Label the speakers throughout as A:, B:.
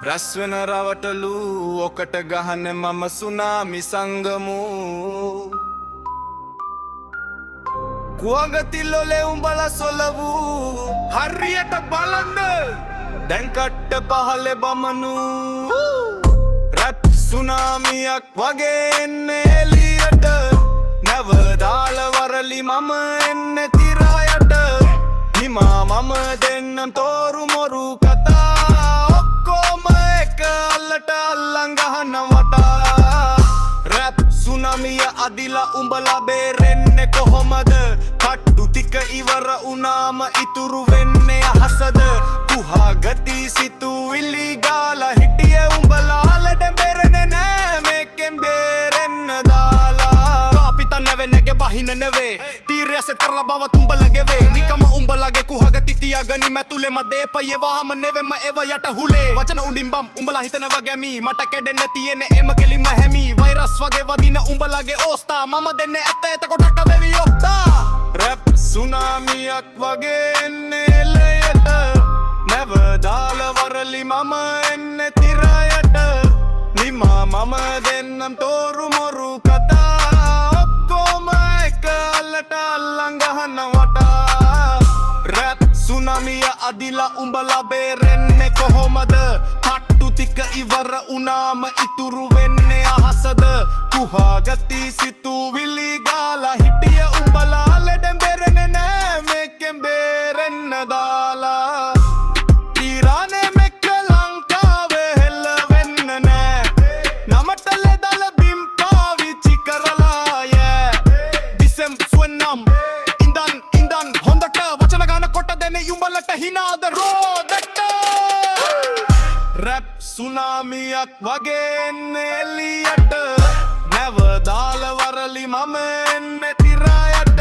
A: රැස්වෙන රවටලු ඔකට ගහන මම සුනාමි සංගමු කුවගතිල්ලොලේ උඹල සොලවූ හරියට බලන්න දැන් කට්ට පහලෙ බමනු රැප් සුනාමියක් වගේ එන්නේ එලියට නැවදාල වරලි මම එන්නේ තිරයට හිමා මම දෙන්නම් තෝරු මොරු කතා ඔක්කොම එක අල්ලට අල්ලන් ගහන වටා රැප් සුනාමිය අදිලා උඹලා බේරෙන්නේ කොහොමද කට්ටු ටික ඉවර වුණාම ඉතුරු වෙන්නේ අහසද කුහා ගති සිතුවිලි ගාලා හිටියේ උඹලා ලඩඹරනේ නෑ මේකෙන් බේරෙන්න දාලා කාපිතා නැවෙන්නගේ බහින නෙවේ තීරය සෙත් කරලා බව උඹලගේ වේ නිකම උඹලගේ කුහා ගති තියාගනි මැතුලේ මදේ පයවහම නෙවෙම එව යට හුලේ වචන උඩින් බම් උඹලා හිතන වගේ මී මට කැඩෙන්න තියෙන්නේ එම කෙලින්ම හැමි වෛරස් වගේ වදින උඹලගේ ඕස්තා මම දෙන්නේ ඇත්ත එතකොට කවෙවි ඔක්තා රැප් සුනාමියක් වගේ එන්නේ එලයට නැවදාල වරලි මම එන්නේ තිරයට නිමා මම දෙන්නම් තෝරු මොරු කතා ඔක්කොම එක අල්ලට අල්ලන් ගහන වටා රැප් සුනාමිය අදිලා උඹලා බේරෙන්නේ කොහොමද කට්ටු ටික ඉවර වුණාම ඉතුරු වෙන්නේ අහසද කුහා ගති සිතුවිලි ගාලා හිටියේ උඹලා ලඩඹරනේ නෑ මේකෙන් බේරෙන්න දාලා ඊරානේ මෙක්ක ලංකාවේ හෙල්ල වෙන්න නෑ නමට ලෙදල බිම් පාවිච්චි කරලා දිසෙම් සුවන්නම් ඉඳන් හොඳට වචන ගාන කොට දෙන්නේ උඹලට හිනාද රෝදට රැප් සුනාමියක් වගේ එන්නේ එලියට නැවදාල වරලි මම එන්නේ තිරයට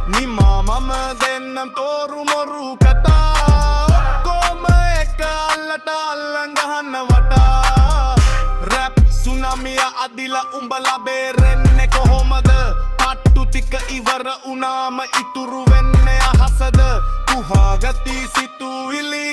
A: නිමා මම දෙන්නම් තෝරු මොරු කතා ඔක්කොම එක අල්ලට අල්ලන් ගහන වටා රැප් සුනාමිය අදිලා උඹලා බේරෙන්නේ කොහොමද කට්ටු ටික ඉවර වුණාම ඉතුරු වෙන්නේ අහසද කුහා ගති සිතුවිලි